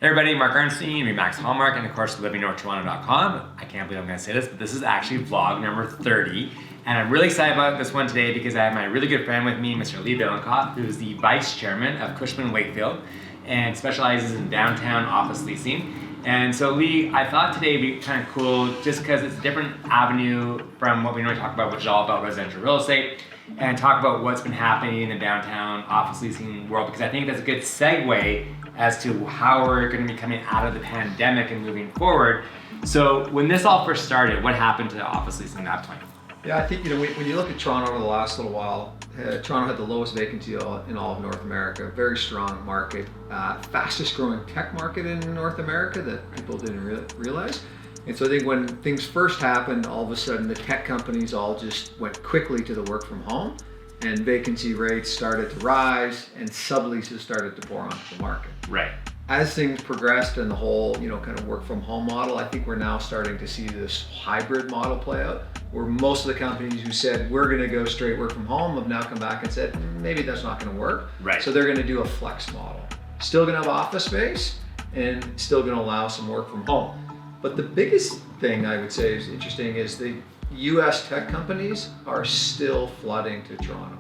Hey everybody, Mark Arnstein, Remax Hallmark, and of course livingnorthtoronto.com. I can't believe I'm going to say this, but this is actually vlog number 30. And I'm really excited about this one today because I have my really good friend with me, Mr. Lee Billinkoff, who is the vice chairman of Cushman Wakefield and specializes in downtown office leasing. And so Lee, I thought today would be kind of cool just because it's a different avenue from what we normally talk about, which is all about residential real estate, and talk about what's been happening in the downtown office leasing world, because I think that's a good segue as to how we're going to be coming out of the pandemic and moving forward. So when this all first started, what happened to office leasing at that point? Yeah, I think, when you look at Toronto over the last little while, Toronto had the lowest vacancy in all of North America, very strong market, fastest growing tech market in North America that people didn't realize. And so I think when things first happened, all of a sudden the tech companies all just went quickly to the work from home, and vacancy rates started to rise and subleases started to pour onto the market. Right. As things progressed and the whole, kind of work from home model, I think we're now starting to see this hybrid model play out, where most of the companies who said we're going to go straight work from home have now come back and said maybe that's not going to work. Right. So they're going to do a flex model. Still going to have office space and still going to allow some work from home. But the biggest thing I would say is interesting is the US tech companies are still flooding to Toronto.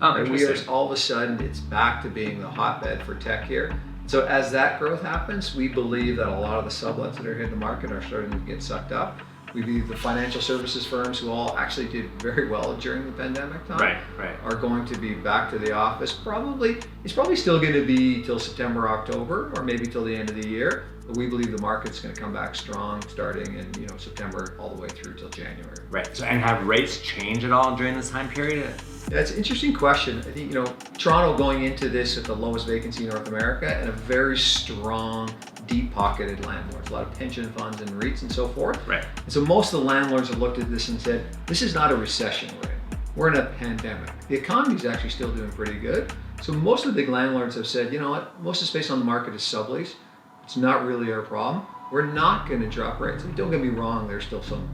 Oh, and interesting. all of a sudden it's back to being the hotbed for tech here. So as that growth happens, we believe that a lot of the sublets that are hitting the market are starting to get sucked up. We believe the financial services firms, who all actually did very well during the pandemic time, right, are going to be back to the office. It's probably still going to be till September, October, or maybe till the end of the year. But we believe the market's going to come back strong starting in September all the way through till January. Right. So, and have rates changed at all during this time period? That's an interesting question. I think, Toronto going into this at the lowest vacancy in North America and a very strong, deep-pocketed landlords, a lot of pension funds and REITs and so forth. Right. And so most of the landlords have looked at this and said, this is not a recession we're in. We're in a pandemic. The economy's actually still doing pretty good. So most of the big landlords have said, you know what, most of the space on the market is sublease. It's not really our problem. We're not going to drop rates. Don't get me wrong, there's still some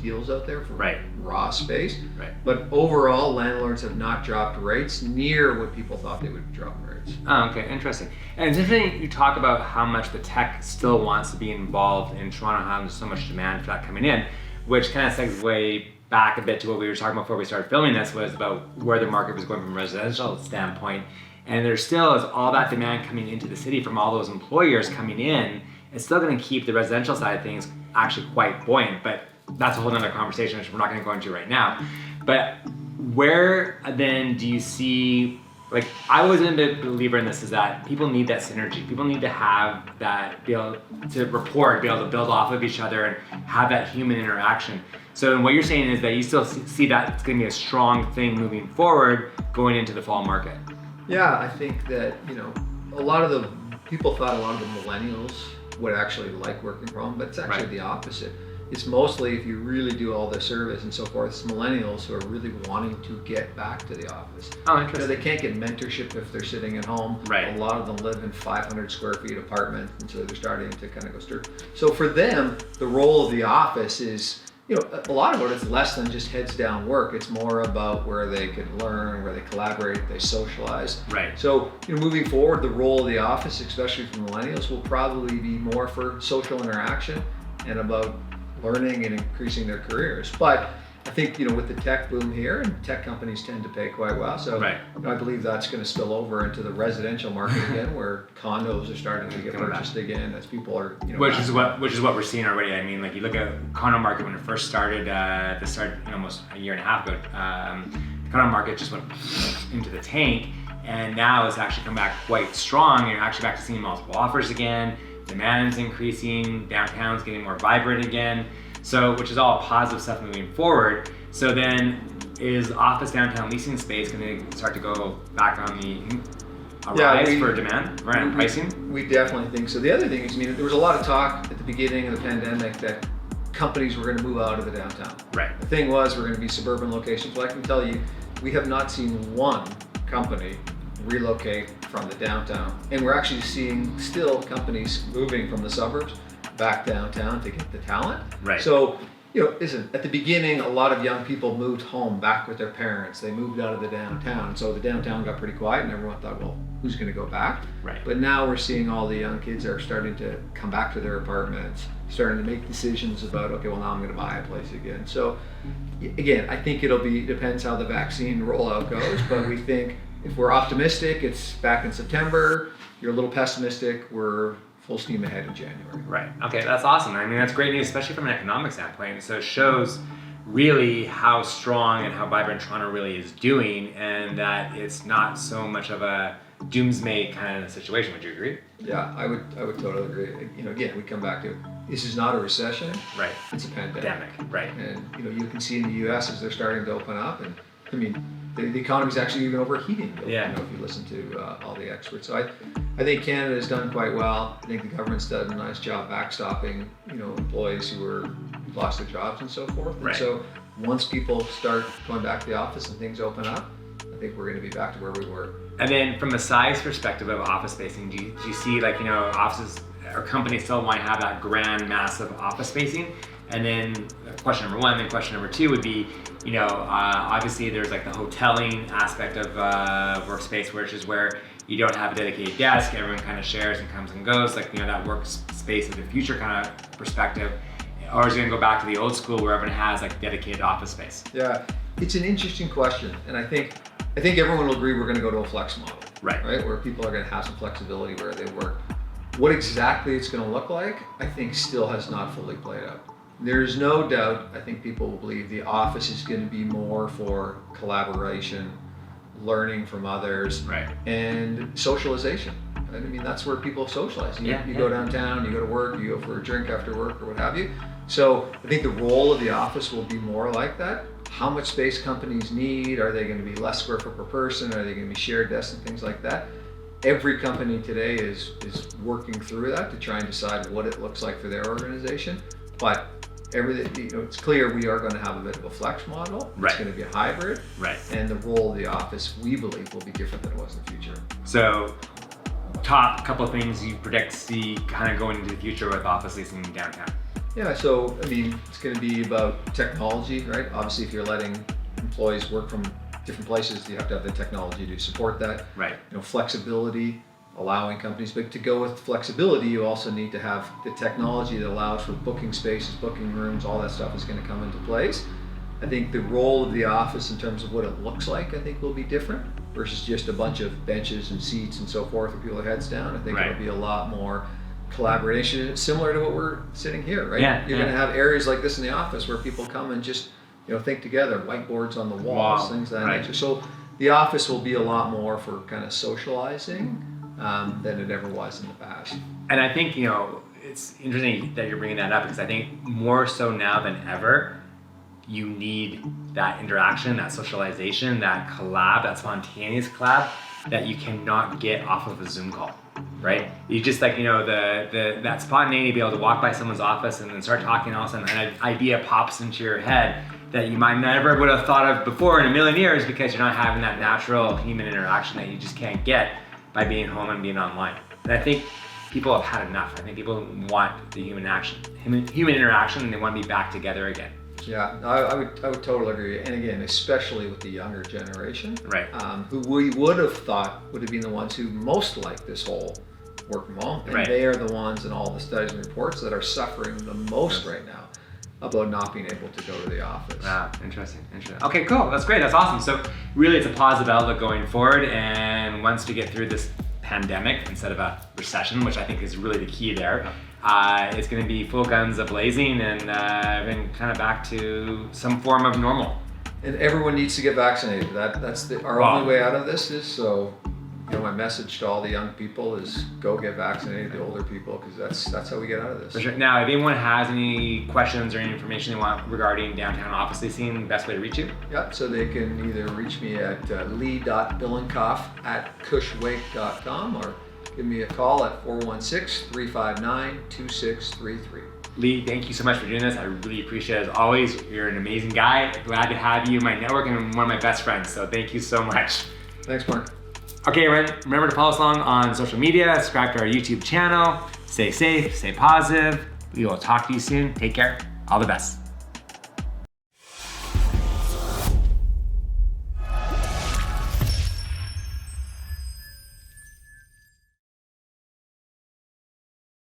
deals out there for raw space. Right. But overall, landlords have not dropped rates near what people thought they would drop rates. Oh, okay, interesting. And it's interesting you talk about how much the tech still wants to be involved in Toronto, how there's so much demand for that coming in, which kind of segues back a bit to what we were talking about before we started filming this, was about where the market was going from a residential standpoint. And there still is all that demand coming into the city from all those employers coming in. It's still going to keep the residential side of things actually quite buoyant, but that's a whole other conversation which we're not going to go into right now. But where then do you see, I was a big believer in this, is that people need that synergy. People need to have that, be able to rapport, be able to build off of each other and have that human interaction. So what you're saying is that you still see that it's going to be a strong thing moving forward going into the fall market. Yeah, I think that, a lot of the people thought a lot of the millennials would actually like working from home, but it's actually the opposite. It's mostly, if you really do all the surveys and so forth, it's millennials who are really wanting to get back to the office. Oh, interesting. They can't get mentorship if they're sitting at home. Right. A lot of them live in 500 square feet apartments, and so they're starting to kind of go through. So for them, the role of the office is, a lot of it is less than just heads down work. It's more about where they can learn, where they collaborate, they socialize. Right. So, moving forward, the role of the office, especially for millennials, will probably be more for social interaction and about learning and increasing their careers. But I think, with the tech boom here, and tech companies tend to pay quite well. So I believe that's going to spill over into the residential market again, where condos are starting to get purchased again as people are, which is what we're seeing already. I mean, you look at condo market when it first started, almost a year and a half ago, the condo market just went into the tank, and now it's actually come back quite strong. You're actually back to seeing multiple offers again. Demand's increasing, downtown's getting more vibrant again. So, which is all positive stuff moving forward. So then, is office downtown leasing space going to start to go back on the rise for demand, around pricing? We definitely think so. The other thing is, there was a lot of talk at the beginning of the pandemic that companies were going to move out of the downtown. Right. The thing was, we're going to be suburban locations. Well, I can tell you, we have not seen one company relocate from the downtown, and we're actually seeing still companies moving from the suburbs back downtown to get the talent. Right. So listen, at the beginning, a lot of young people moved home back with their parents. They moved out of the downtown. So the downtown got pretty quiet and everyone thought, well, who's going to go back? Right. But now we're seeing all the young kids are starting to come back to their apartments, starting to make decisions about, okay, well, now I'm going to buy a place again. So again, I think depends how the vaccine rollout goes, but we think if we're optimistic, it's back in September. If you're a little pessimistic, we're full steam ahead in January. Right. Okay, that's awesome. I mean, that's great news, especially from an economic standpoint. So it shows really how strong and how vibrant Toronto really is doing, and that it's not so much of a doomsday kind of situation. Would you agree? Yeah, I would totally agree. Again, we come back to this is not a recession. Right. It's a pandemic. Right. And you can see in the U.S. as they're starting to open up, and I mean, the economy's actually even overheating. Yeah. If you listen to all the experts. So I think Canada's done quite well. I think the government's done a nice job backstopping, employees who lost their jobs and so forth. Right. And so once people start going back to the office and things open up, I think we're going to be back to where we were. And then from a size perspective of office spacing, do you see offices or companies still want to have that grand, massive office spacing? And then question number one, then question number two would be, obviously there's like the hoteling aspect of workspace, which is where you don't have a dedicated desk, everyone kind of shares and comes and goes, that workspace of the future kind of perspective. Or is it going to go back to the old school where everyone has like dedicated office space? Yeah, it's an interesting question, and I think everyone will agree we're going to go to a flex model, right? Where people are going to have some flexibility where they work. What exactly it's going to look like, I think, still has not fully played out. There's no doubt. I think people will believe the office is going to be more for collaboration, learning from others, right, and socialization. I mean, that's where people socialize. You go downtown, you go to work, you go for a drink after work or what have you. So I think the role of the office will be more like that. How much space companies need? Are they going to be less square foot per person? Are they going to be shared desks and things like that? Every company today is working through that to try and decide what it looks like for their organization. But it's clear we are going to have a bit of a flex model. Right. It's going to be a hybrid. Right. And the role of the office, we believe, will be different than it was in the future. So, top couple of things you predict see kind of going into the future with office leasing downtown. Yeah, so I mean, it's going to be about technology, right? Obviously, if you're letting employees work from different places, you have to have the technology to support that. Right. Flexibility, allowing companies, but to go with flexibility, you also need to have the technology that allows for booking spaces, booking rooms, all that stuff is going to come into place. I think the role of the office in terms of what it looks like, I think will be different versus just a bunch of benches and seats and so forth with people with heads down. I think it'll be a lot more collaboration, similar to what we're sitting here, right? Yeah, You're going to have areas like this in the office where people come and just think together, whiteboards on the walls, things of that nature. So the office will be a lot more for kind of socializing than it ever was in the past. And I think, it's interesting that you're bringing that up because I think more so now than ever, you need that interaction, that socialization, that collab, that spontaneous collab that you cannot get off of a Zoom call, right? You just that spontaneity to be able to walk by someone's office and then start talking, all of a sudden an idea pops into your head that you might never would have thought of before in a million years because you're not having that natural human interaction that you just can't get by being home and being online. And I think people have had enough. I think people want the human interaction, and they want to be back together again. Yeah, I would totally agree. And again, especially with the younger generation, right? Who we would have thought would have been the ones who most like this whole work from home, and they are the ones in all the studies and reports that are suffering the most right now about not being able to go to the office. Wow, interesting. Okay, cool. That's great. That's awesome. So really, it's a positive outlook going forward. And once we get through this pandemic instead of a recession, which I think is really the key there, it's going to be full guns a-blazing and then kind of back to some form of normal. And everyone needs to get vaccinated. That's our only way out of this is so. My message to all the young people is go get vaccinated, the older people, because that's how we get out of this. For sure. Now, if anyone has any questions or any information they want regarding downtown office leasing, best way to reach you? Yep, so they can either reach me at lee.billinkoff@cushwake.com or give me a call at 416-359-2633. Lee, thank you so much for doing this. I really appreciate it. As always, you're an amazing guy. Glad to have you in my network and one of my best friends. So thank you so much. Thanks, Mark. Okay, remember to follow us along on social media, subscribe to our YouTube channel, stay safe, stay positive. We will talk to you soon. Take care. All the best.